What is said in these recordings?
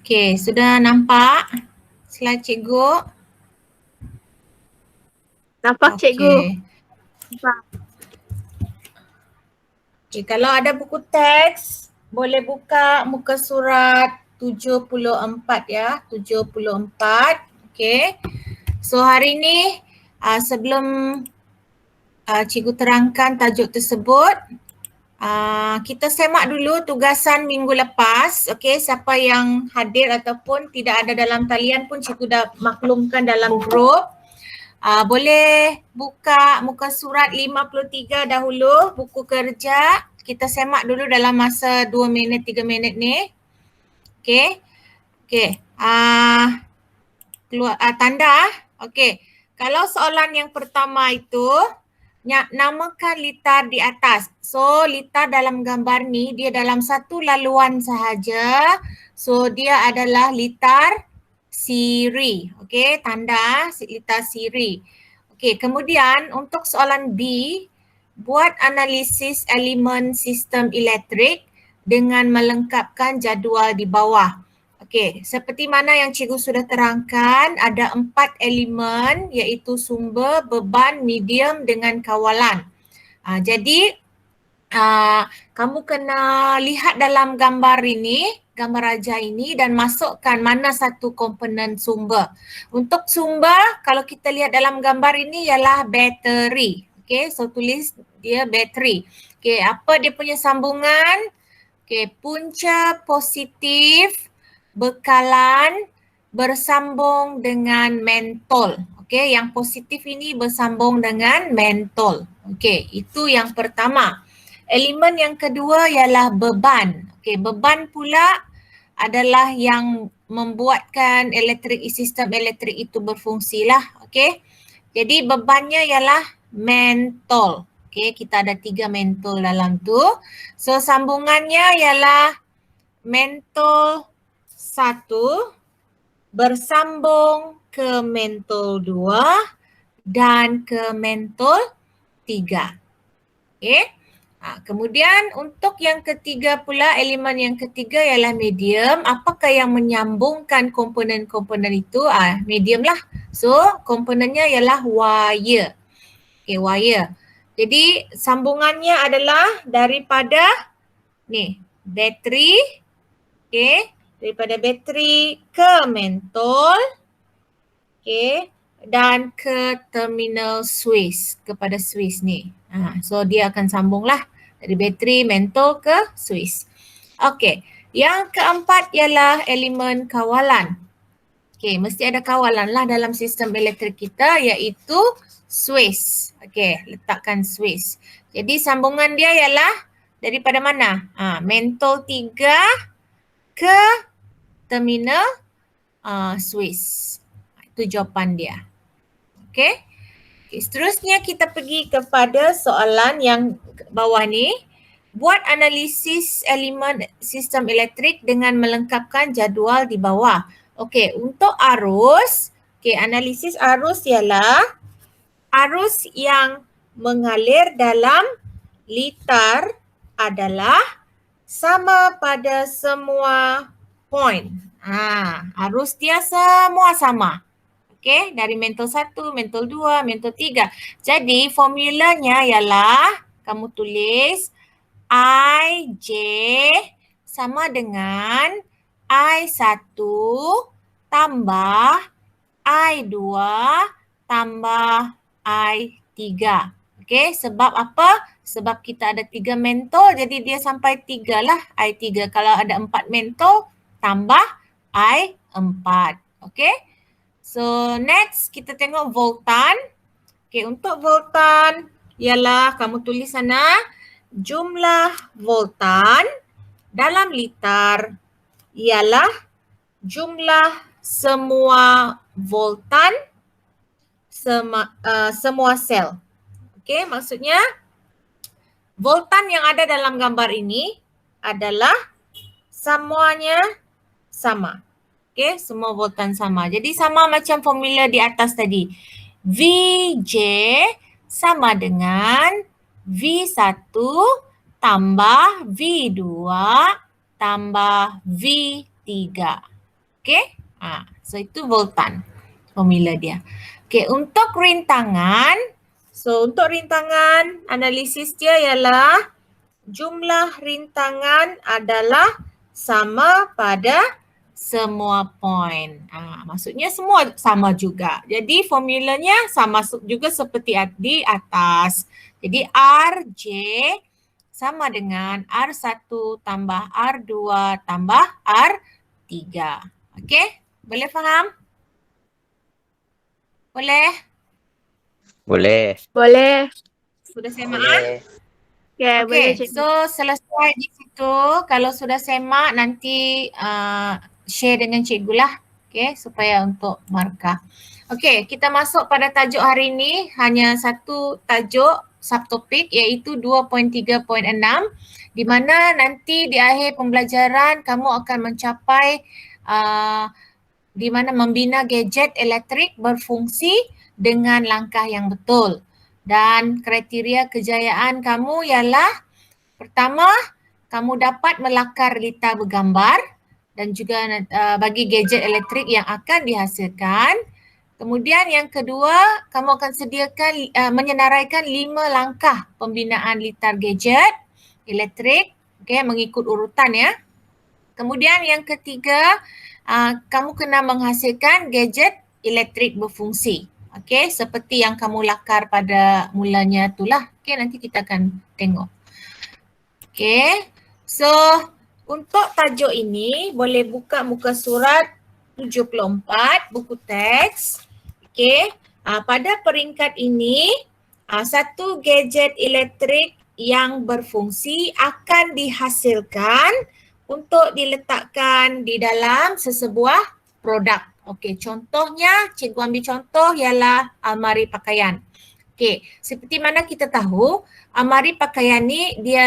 Okey, sudah nampak slide cikgu? Nampak cikgu. Okey. Okay, kalau ada buku teks, boleh buka muka surat 74 ya, 74. Okey. So hari ni sebelum cikgu terangkan tajuk tersebut, kita semak dulu tugasan minggu lepas. Okey, siapa yang hadir ataupun tidak ada dalam talian pun cikgu dah maklumkan dalam grup. Boleh buka muka surat 53 dahulu, buku kerja. Kita semak dulu dalam masa 2 minit, 3 minit ni. Okey. Okey. Keluar tanda. Okey. Kalau soalan yang pertama itu, namakan litar di atas. So, litar dalam gambar ni, dia dalam satu laluan sahaja. So, dia adalah litar siri. Okey, tanda litar siri. Okey, kemudian untuk soalan B, buat analisis elemen sistem elektrik dengan melengkapkan jadual di bawah. Okey, seperti mana yang cikgu sudah terangkan, ada 4 elemen iaitu sumber, beban, medium dengan kawalan. Jadi kamu kena lihat dalam gambar ini, gambar raja ini dan masukkan mana satu komponen sumber. Untuk sumber, kalau kita lihat dalam gambar ini ialah bateri. Okey, so tulis dia bateri. Okey, apa dia punya sambungan? Okey, punca positif bekalan bersambung dengan mentol. Okey, yang positif ini bersambung dengan mentol. Okey, itu yang pertama. Elemen yang kedua ialah beban. Okey, beban pula adalah yang membuatkan sistem elektrik itu berfungsi lah. Okey. Jadi bebannya ialah mentol. Okey, kita ada 3 mentol dalam tu. So sambungannya ialah mentol 1 bersambung ke mentol 2 dan ke mentol 3. Okey. Kemudian untuk yang ketiga pula, elemen yang ketiga ialah medium. Apakah yang menyambungkan komponen-komponen itu? Medium lah. So komponennya ialah wire. Okey, wire. Jadi sambungannya adalah daripada ni, bateri. Okey, daripada bateri ke mentol. Okey, dan ke terminal switch, kepada switch ni. So dia akan sambunglah dari bateri, mentol ke switch. Okey, yang keempat ialah elemen kawalan. Okey, mesti ada kawalan lah dalam sistem elektrik kita iaitu switch. Okey, letakkan switch. Jadi sambungan dia ialah daripada mana? Mentol 3 ke terminal switch. Itu jawapan dia. Okey. Seterusnya kita pergi kepada soalan yang bawah ni. Buat analisis elemen sistem elektrik dengan melengkapkan jadual di bawah. Okey, untuk arus, analisis arus ialah arus yang mengalir dalam litar adalah sama pada semua point. Arus dia semua sama. Okey, dari mentol 1, mentol 2, mentol 3. Jadi formulanya ialah kamu tulis IJ sama dengan I1 tambah I2 tambah I3. Okey, sebab apa? Sebab kita ada 3 mentol jadi dia sampai 3 lah I3. Kalau ada 4 mentol tambah I4. Okey. So next kita tengok voltan. Okey, untuk voltan ialah kamu tulis sana jumlah voltan dalam liter ialah jumlah semua voltan semua sel. Okey, maksudnya voltan yang ada dalam gambar ini adalah semuanya sama. Okey, semua voltan sama. Jadi sama macam formula di atas tadi. VJ sama dengan V1 tambah V2 tambah V3. Okay, so itu voltan formula dia. Okay, untuk rintangan, so untuk rintangan analisis dia ialah jumlah rintangan adalah sama pada semua point. Maksudnya semua sama juga. Jadi formulanya sama juga seperti di atas. Jadi RJ sama dengan R1 tambah R2 tambah R3. Okey? Boleh faham? Boleh? Boleh. Boleh. Sudah semak? Boleh. Ya, boleh Okey, cikgu. so selesai di situ. Kalau sudah semak nanti share dengan cikgu lah. Okey, supaya untuk markah. Okey, kita masuk pada tajuk hari ini. Hanya satu tajuk subtopik iaitu 2.3.6 di mana nanti di akhir pembelajaran kamu akan mencapai di mana membina gadget elektrik berfungsi dengan langkah yang betul. Dan kriteria kejayaan kamu ialah pertama, kamu dapat melakar lita bergambar dan juga bagi gadget elektrik yang akan dihasilkan. Kemudian yang kedua, kamu akan sediakan menyenaraikan 5 langkah pembinaan litar gadget elektrik, okay, mengikut urutan ya. Kemudian yang ketiga, kamu kena menghasilkan gadget elektrik berfungsi. Okay, seperti yang kamu lakar pada mulanya itulah. Okay, nanti kita akan tengok. Okay, so untuk tajuk ini boleh buka muka surat 74 buku teks. Okay, pada peringkat ini satu gadget elektrik yang berfungsi akan dihasilkan untuk diletakkan di dalam sesebuah produk. Okey, contohnya cikgu ambil contoh ialah almari pakaian. Okey, seperti mana kita tahu, almari pakaian ni dia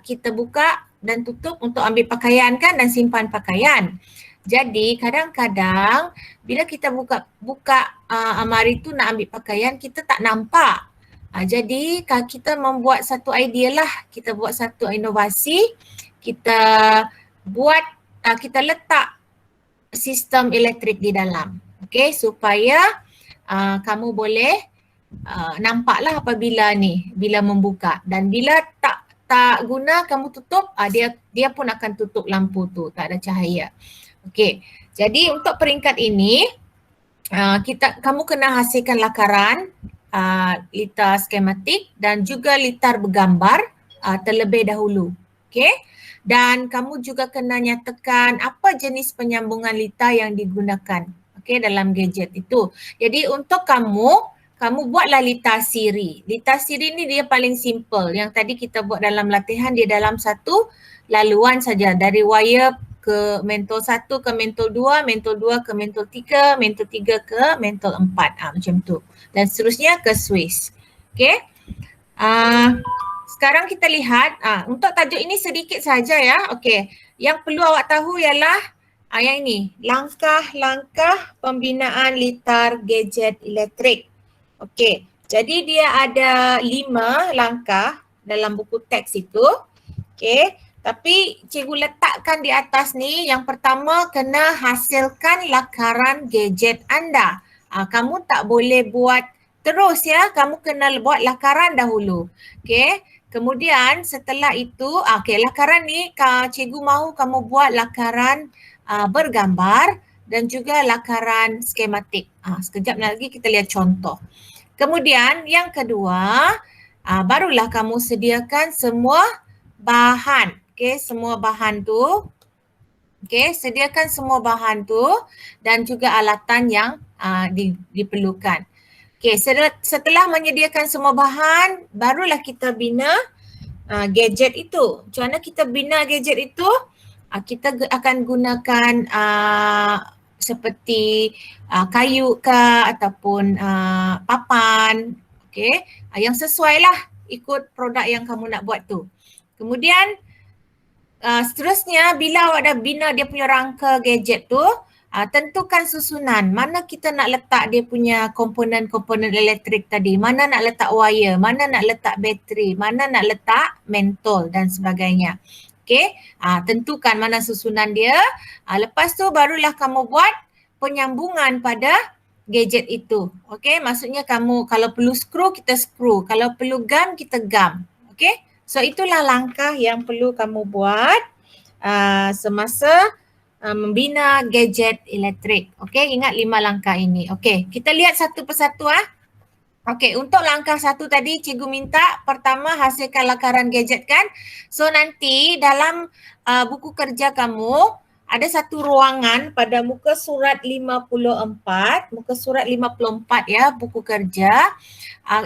kita buka dan tutup untuk ambil pakaian kan dan simpan pakaian. Jadi kadang-kadang bila kita buka almari tu nak ambil pakaian, kita tak nampak. Jadi kita membuat satu idea lah, kita buat satu inovasi, kita buat kita letak sistem elektrik di dalam. Okey, supaya kamu boleh nampaklah apabila ni bila membuka, dan bila tak guna kamu tutup, dia pun akan tutup lampu tu, tak ada cahaya. Okey. Jadi untuk peringkat ini kamu kena hasilkan lakaran litar skematik dan juga litar bergambar terlebih dahulu. Okey. Dan kamu juga kena nyatakan apa jenis penyambungan litar yang digunakan, okey, dalam gadget itu. Jadi untuk kamu buatlah litar siri. Litar siri ni dia paling simple. Yang tadi kita buat dalam latihan, dia dalam satu laluan saja, dari wire ke mentol 1 ke mentol 2, mentol 2 ke mentol 3, mentol 3 ke mentol 4. Macam tu. Dan seterusnya ke Swiss. Okey. Sekarang kita lihat untuk tajuk ini sedikit saja ya. Okey. Yang perlu awak tahu ialah yang ini, langkah-langkah pembinaan litar gadget elektrik. Okey. Jadi dia ada 5 langkah dalam buku teks itu. Okey. Tapi cikgu letakkan di atas ni, yang pertama kena hasilkan lakaran gadget anda. Kamu tak boleh buat terus ya, kamu kena buat lakaran dahulu. Okey. Kemudian setelah itu, lakaran ni cikgu mahu kamu buat lakaran bergambar dan juga lakaran skematik. Sekejap lagi kita lihat contoh. Kemudian yang kedua, barulah kamu sediakan semua bahan. Okey, semua bahan tu. Okey, sediakan semua bahan tu dan juga alatan yang diperlukan. Okey, setelah menyediakan semua bahan, barulah kita bina gadget itu. Macam mana kita bina gadget itu? Kita akan gunakan seperti kayu ke ataupun papan. Okey, yang sesuai lah ikut produk yang kamu nak buat tu. Kemudian seterusnya bila awak dah bina dia punya rangka gadget tu, tentukan susunan mana kita nak letak dia punya komponen-komponen elektrik tadi, mana nak letak wire, mana nak letak bateri, mana nak letak mentol dan sebagainya. Okey, tentukan mana susunan dia. Lepas tu barulah kamu buat penyambungan pada gadget itu. Okey, maksudnya kamu kalau perlu skru, kita skru. Kalau perlu gam, kita gam. Okey, so itulah langkah yang perlu kamu buat semasa membina gadget elektrik. Okey, ingat 5 langkah ini. Okey, kita lihat satu persatu. Okey, untuk langkah 1 tadi cikgu minta pertama hasilkan lakaran gadget kan. So nanti dalam buku kerja kamu ada satu ruangan pada muka surat 54, muka surat 54 ya, buku kerja.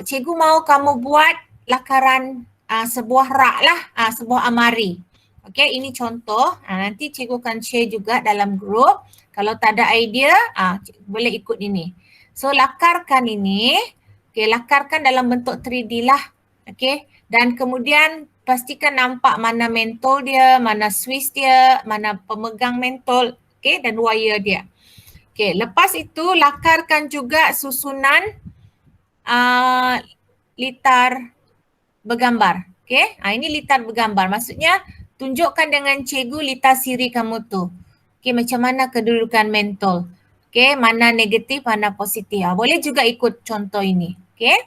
Cikgu mau kamu buat lakaran sebuah rak lah, sebuah amari. Okey, ini contoh. Nanti cikgu akan share juga dalam grup. Kalau tak ada idea, boleh ikut ini. So lakarkan ini. Okey, lakarkan dalam bentuk 3D lah. Okey, dan kemudian pastikan nampak mana mentol dia, mana switch dia, mana pemegang mentol, okey, dan wire dia. Okey, lepas itu lakarkan juga susunan litar bergambar. Okey, ini litar bergambar. Maksudnya tunjukkan dengan cikgu litar siri kamu tu. Okey, macam mana kedudukan mentol. Okey, mana negatif, mana positif. Boleh juga ikut contoh ini. Okey.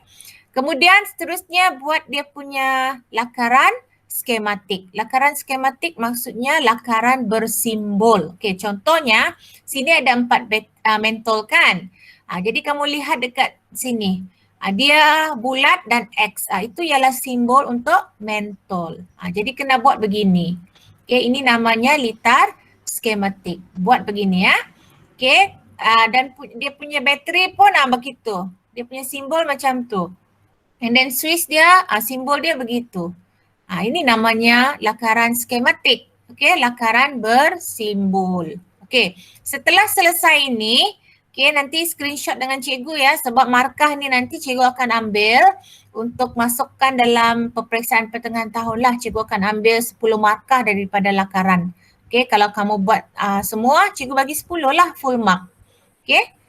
Kemudian seterusnya buat dia punya lakaran skematik. Lakaran skematik maksudnya lakaran bersimbol. Okey, contohnya sini ada 4 mentol kan. Jadi kamu lihat dekat sini. Dia bulat dan X. Itu ialah simbol untuk mentol. Jadi kena buat begini. Okey, ini namanya litar skematik. Buat begini ya. Okey, dan dia punya bateri pun begitu. Dia punya simbol macam tu. And then switch dia, simbol dia begitu. Ini namanya lakaran skematik. Okey, lakaran bersimbol. Okey, setelah selesai ini, okey, nanti screenshot dengan cikgu ya, sebab markah ni nanti cikgu akan ambil untuk masukkan dalam peperiksaan pertengahan tahun lah. Cikgu akan ambil 10 markah daripada lakaran. Okey, kalau kamu buat semua, cikgu bagi 10 lah full mark. Okey.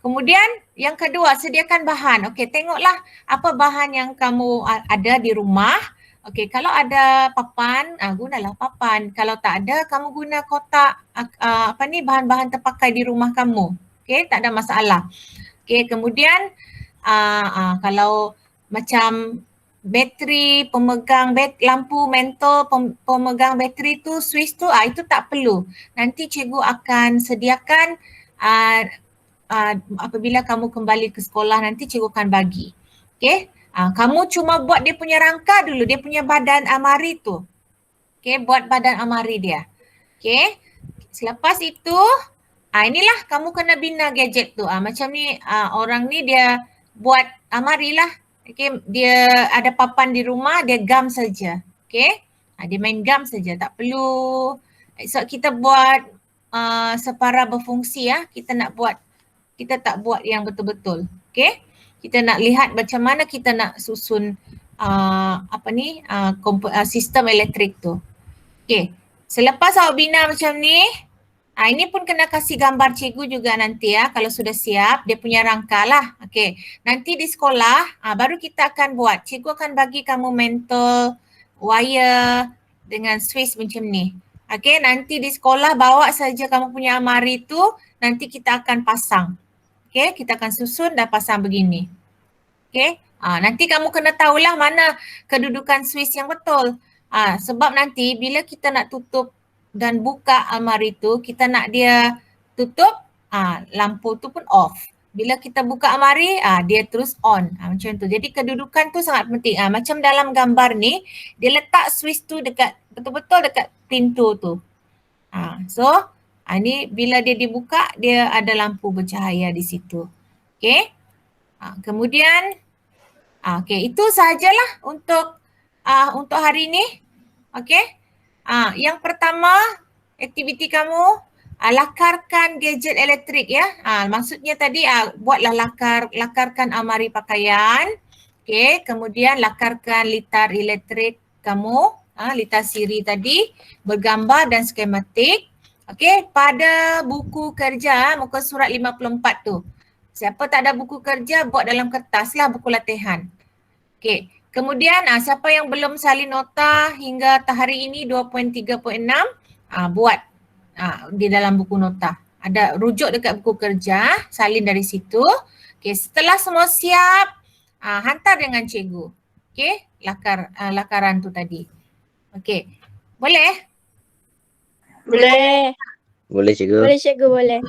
Kemudian yang kedua, sediakan bahan. Okey, tengoklah apa bahan yang kamu ada di rumah. Okey, kalau ada papan, gunalah papan. Kalau tak ada, kamu guna kotak bahan-bahan terpakai di rumah kamu. Okey, tak ada masalah. Okey, kemudian kalau macam bateri, pemegang lampu mentol, pemegang bateri tu, switch tu, itu tak perlu. Nanti cikgu akan sediakan apabila kamu kembali ke sekolah nanti cikgu akan bagi. Okey, kamu cuma buat dia punya rangka dulu, dia punya badan amari tu. Okey, buat badan amari dia. Okey, selepas itu inilah kamu kena bina gadget tu. Macam ni orang ni dia buat amari lah. Okey, dia ada papan di rumah, dia gam saja. Okey, dia main gam saja, tak perlu. So kita buat separa berfungsi ya. Kita tak buat yang betul-betul. Okey? Kita nak lihat macam mana kita nak susun sistem elektrik tu. Okey. Selepas awak bina macam ni, ini pun kena kasih gambar cikgu juga nanti ya, kalau sudah siap, dia punya rangka lah. Okey. Nanti di sekolah baru kita akan buat. Cikgu akan bagi kamu mentol, wire dengan switch macam ni. Okey, nanti di sekolah bawa saja kamu punya amari tu, nanti kita akan pasang. Okey, kita akan susun dan pasang begini. Okey, nanti kamu kena tahulah mana kedudukan switch yang betul. Sebab nanti bila kita nak tutup dan buka almari tu, kita nak dia tutup, lampu tu pun off. Bila kita buka almari, dia terus on. Macam tu. Jadi kedudukan tu sangat penting. Macam dalam gambar ni, dia letak switch tu dekat betul-betul dekat pintu tu. So, ini bila dia dibuka, dia ada lampu bercahaya di situ. Okey. Kemudian, itu sahajalah untuk hari ini. Okey. Yang pertama, aktiviti kamu, lakarkan gadget elektrik ya. Maksudnya tadi buatlah lakarkan almari pakaian. Okey. Kemudian lakarkan litar elektrik kamu, litar siri tadi, bergambar dan skematik. Okey, pada buku kerja muka surat 54 tu. Siapa tak ada buku kerja buat dalam kertas lah buku latihan. Okey, Kemudian siapa yang belum salin nota hingga hari ini 2.3.6 buat di dalam buku nota. Ada rujuk dekat buku kerja, salin dari situ. Okey, setelah semua siap, hantar dengan cikgu. Okey, lakaran tu tadi. Okey. Boleh? Boleh. Boleh cikgu. Boleh cikgu, boleh.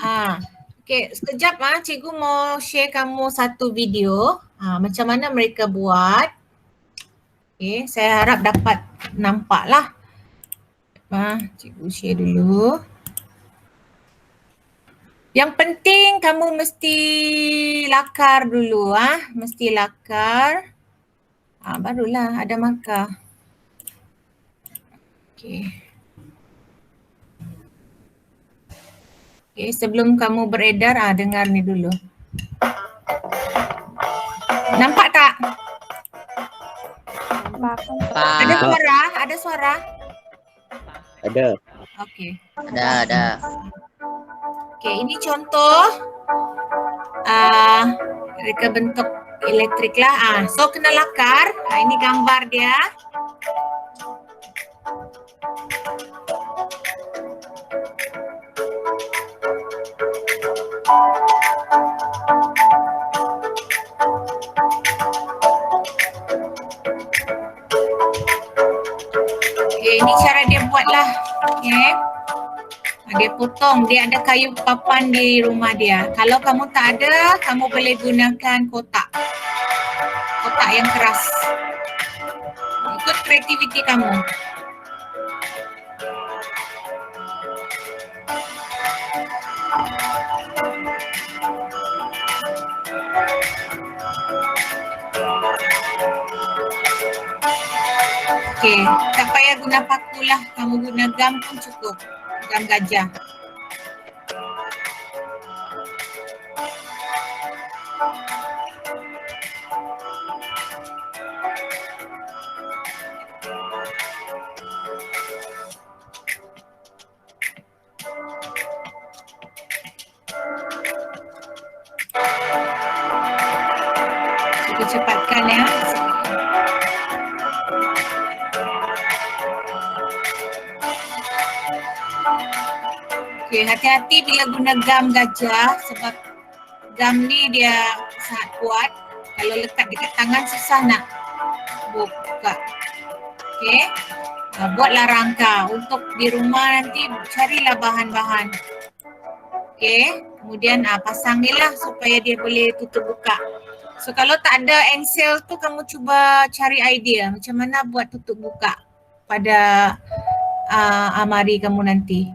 Okey, sekejap cikgu mau share kamu satu video macam mana mereka buat. Okey, saya harap dapat nampak lah. Cikgu share dulu. Yang penting kamu mesti lakar dulu mesti lakar. Barulah ada markah. Okey. Okey, sebelum kamu beredar dengar ni dulu. Nampak tak? Ada suara? Ada suara? Ada. Okey. Ada. Okey, ini contoh reka bentuk elektrik lah. So kena lakar. Ini gambar dia. Okay, ini cara dia buat lah. Okay. Dia potong, dia ada kayu papan di rumah dia. Kalau kamu tak ada, kamu boleh gunakan kotak. Kotak yang keras. Ikut kreativiti kamu. Okey, tak payah guna paku lah. Kamu guna gam pun cukup. Gam gajah. Cuba cepatkan ya. Okey, hati-hati bila guna gam gajah sebab gam ni dia sangat kuat. Kalau letak dekat tangan susah nak buka. Okey. Buatlah rangka untuk di rumah nanti carilah bahan-bahan. Okey. Kemudian pasang ni lah supaya dia boleh tutup buka. So kalau tak ada engsel tu kamu cuba cari idea macam mana buat tutup buka pada almari kamu nanti.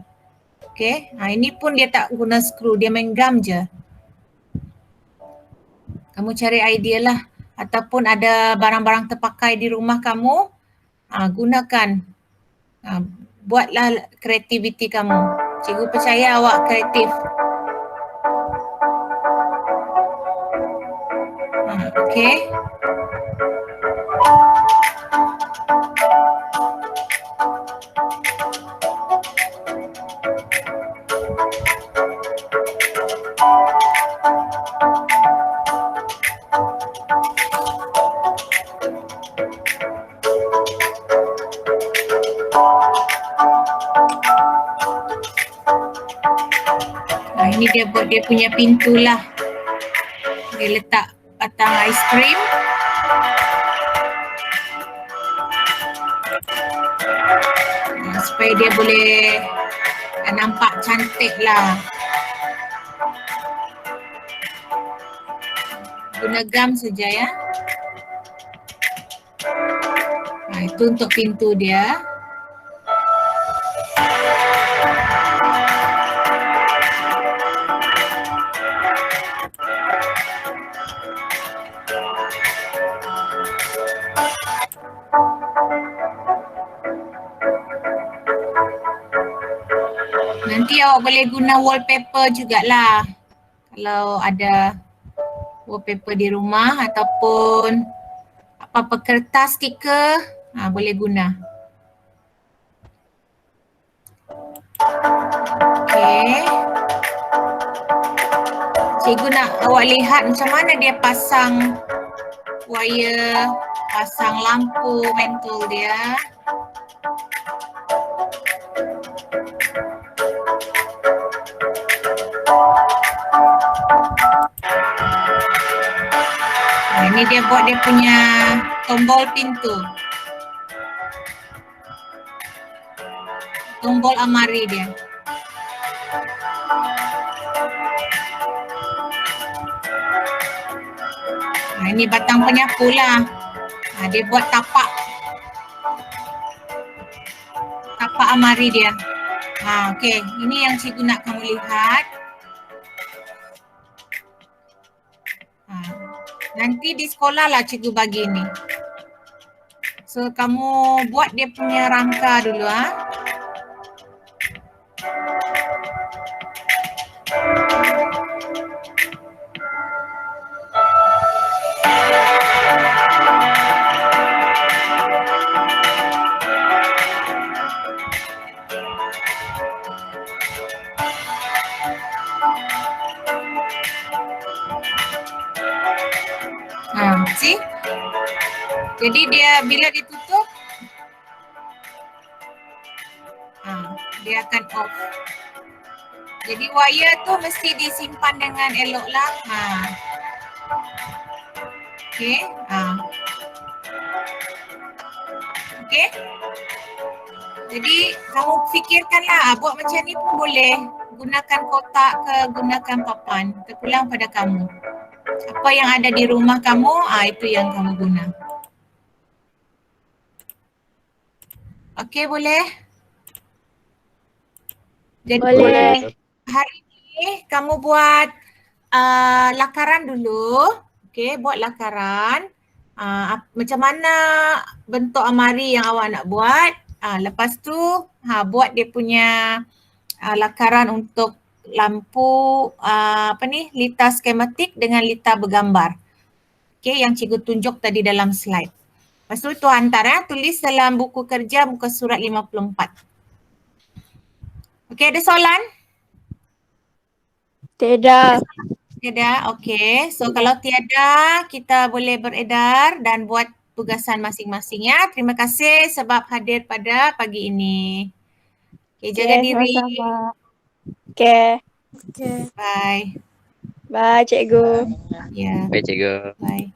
Okay, ini pun dia tak guna skru, dia main gam je. Kamu cari idea lah. Ataupun ada barang-barang terpakai di rumah kamu, gunakan. Buatlah kreativiti kamu. Cikgu percaya awak kreatif. Okay. Ini dia buat dia punya pintu lah. Dia letak batang aiskrim. Supaya dia boleh nampak cantik lah. Guna gam saja ya. Itu untuk pintu dia. Nanti awak boleh guna wallpaper jugalah. Kalau ada wallpaper di rumah ataupun apa-apa kertas, stiker, boleh guna. Okey. Cikgu nak awak lihat macam mana dia pasang wire pasang lampu mentul dia. Nah, ini dia buat dia punya tombol pintu. Tombol amari dia. Nah, ini batang penyapu lah. Nah, dia buat tapak. Tapak amari dia. Okey. Ini yang cikgu nak kamu lihat. Nanti di sekolah lah cikgu bagi ni. So, kamu buat dia punya rangka dulu See? Jadi dia bila ditutup, dia akan off. Jadi wire tu mesti disimpan dengan elok lah. Okey. Okey. Jadi kamu fikirkanlah, buat macam ni pun boleh. Gunakan kotak ke gunakan papan, terpulang pada kamu. Apa yang ada di rumah kamu, itu yang kamu guna. Okey, boleh? Jadi Boleh. hari ni kamu buat lakaran dulu. Okey, buat lakaran. Macam mana bentuk amari yang awak nak buat. Lepas tu buat dia punya lakaran untuk lampu lita skematik dengan lita bergambar. Okey, yang cikgu tunjuk tadi dalam slide. Lepas tu hantar tulis dalam buku kerja muka surat 54. Okey, ada soalan? Tidak. Tiada, okey. So kalau tiada, kita boleh beredar dan buat tugasan masing-masing ya. Terima kasih sebab hadir pada pagi ini. Okey, jaga diri. Sama-sama. Okey. Bye. Bye, cikgu. Ya, Baik cikgu. bye.